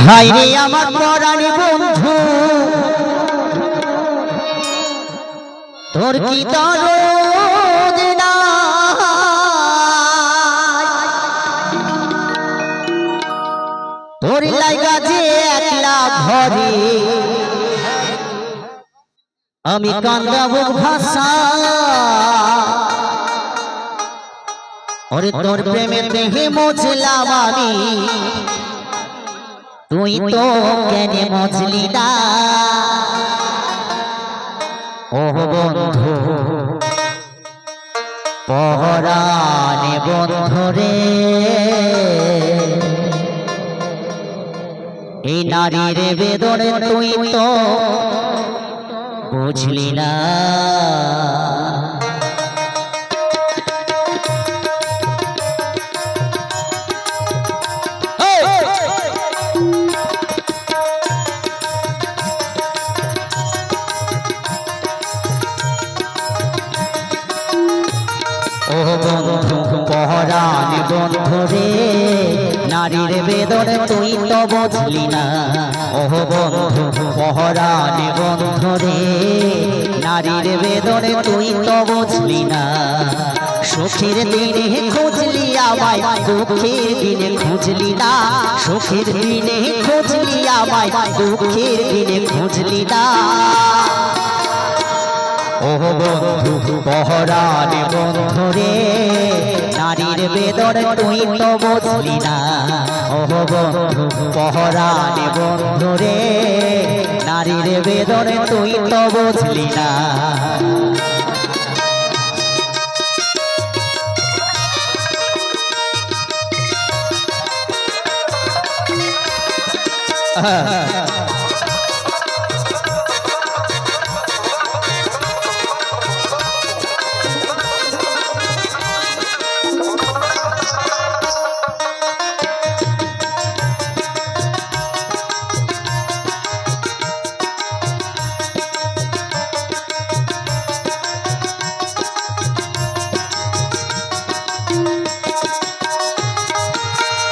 হাইরে আমার পরাণ বন্ধু তোর কি দরদ তোর লাগা যে একলা ঘরে আমি কান্দাবো ভাষা ওরে তোর প্রেমে দেহে মজলাম আমি তুই তো কেন মজলি না ও বন্ধু পরাণে বন্ধু রে এই নারীর বেদনে তুই তো বুঝলি না পরাণ বন্ধু রে নারীর বেদনে তুই তো বুঝলি না ও বন্ধু পরাণ বন্ধু রে নারীর বেদনে তুই তো বুঝলি না সুখের দিনে খুঁজলি আমায় দুঃখের দিনে খুঁজলি না সুখের দিনে খুঁজলি আমায় দুঃখের দিনে খুঁজলি না ও বন্ধু পরাণ বন্ধু রে নারীর বেদনে তুই তো বুঝলি না ও বন্ধু পরাণ বন্ধু রে নারীর বেদনে তুই তো বুঝলি না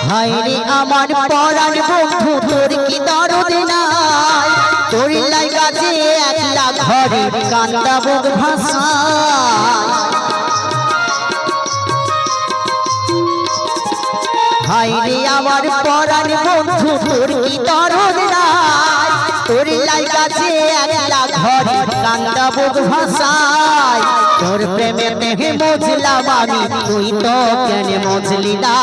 হায়রে আমার পরাণ বন্ধু তোর কি দরদ নাই তোর লাগা যে একলা ঘরে কান্দাবো ভাষা হায়রে আমার পরাণ বন্ধু তোর কি দরদ নাই তোর লাগা যে একলা ঘরে কান্দাবো ভাষায় তোর প্রেমে দেহে মজলাম আমি তুই তো কেন মজলি না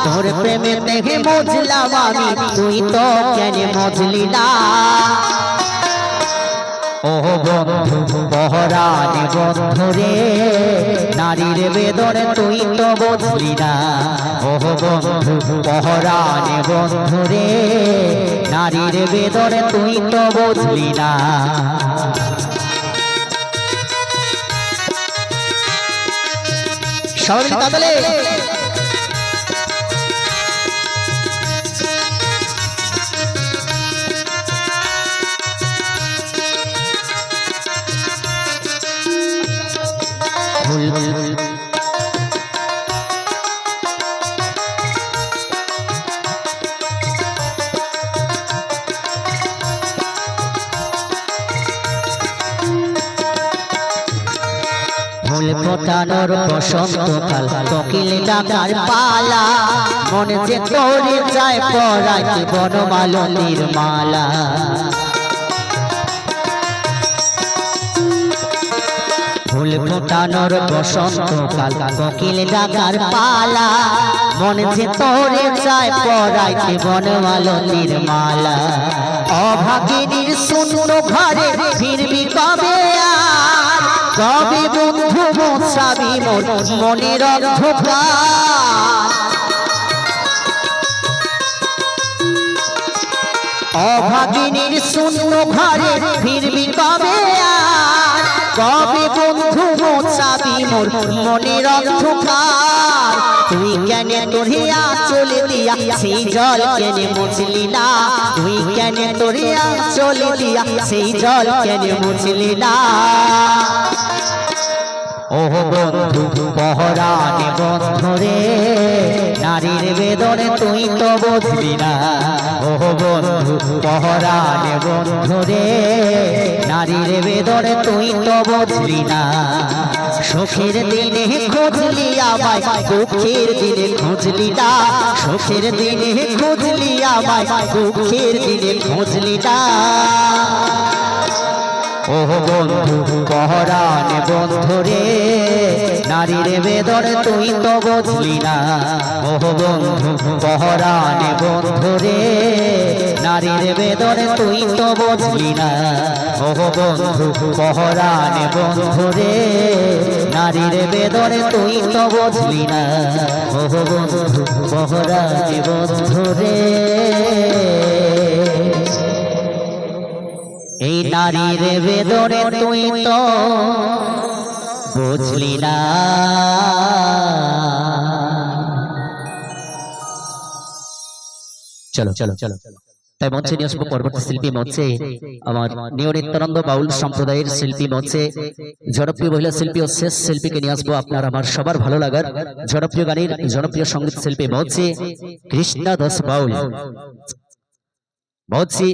তোর প্রেমে দেহে মজলাম আমি তুই তো কেন মজলি না ও বন্ধু পরাণ বন্ধু রে নারীর বেদনে তুই তো বুঝলি না ও বন্ধু পরাণ বন্ধু রে নারীর বেদনে তুই তো বুঝলি না সবাই তাহলে ফুল ফোটানোর বসন্তকাল কোকিল ডাকার পালা মনে যে তোরে যায় পরাইতে বনমালতীর মালা ফুল ফোটানোর বসন্তকাল কোকিল ডাকার পালা মনে যে তোরে যায় পরাইতে বনমালতীর মালা অভাগিনীর শূন্য ঘরে ফিরবি কবে কবে বন্ধু মোছাবি মোর মনের অন্ধকার অভাগিনীর শূন্য ঘরে ফিরবি কবে কবে বন্ধু মোছাবি মোর মনের অন্ধকার তুই কেন তোরিয়া চলে দিয়া সেই জল কেন মুছলি না তুই কেন তোরিয়া চলে দিয়া সেই জল কেন মুছলি না ও বন্ধু পহরানে বন্ধু রে নারীর বেদনে তুই তো বুঝলি না ও বন্ধু পহরানে বন্ধু রে নারীর বেদনে তুই তো বুঝলি না সুখের দিনে খুঁজলি আমায় দুঃখের দিনে খুঁজলি না সুখের দিনে খুঁজলি আমায় দুঃখের দিনে খুঁজলি না ও বন্ধু পহরানে বন্ধু রে নারীর বেদনে তুই তো বুঝলি না ও বন্ধু পহরানে বন্ধু রে নারীর বেদনে তুই তো বুঝলি না ও বন্ধু পহরানে বন্ধু রে নারীর বেদনে তুই তো বুঝলি না ও বন্ধু পহরানে বন্ধু রে এই নারীর বেদনে তুই তো বুঝলি না চলো চলো চলো তাই মঞ্চে নিয়ে আসবো পরবর্তী শিল্পী মঞ্চে আমার নিউ নিত্যানন্দ বাউল সম্প্রদায়ের শিল্পী মঞ্চে জনপ্রিয় মহিলা শিল্পী ও শেষ শিল্পীকে নিয়ে আসবো আপনার আমার সবার ভালো লাগার জনপ্রিয় গানের জনপ্রিয় সঙ্গীত শিল্পী মঞ্চে কৃষ্ণা দাস বাউল মঞ্চে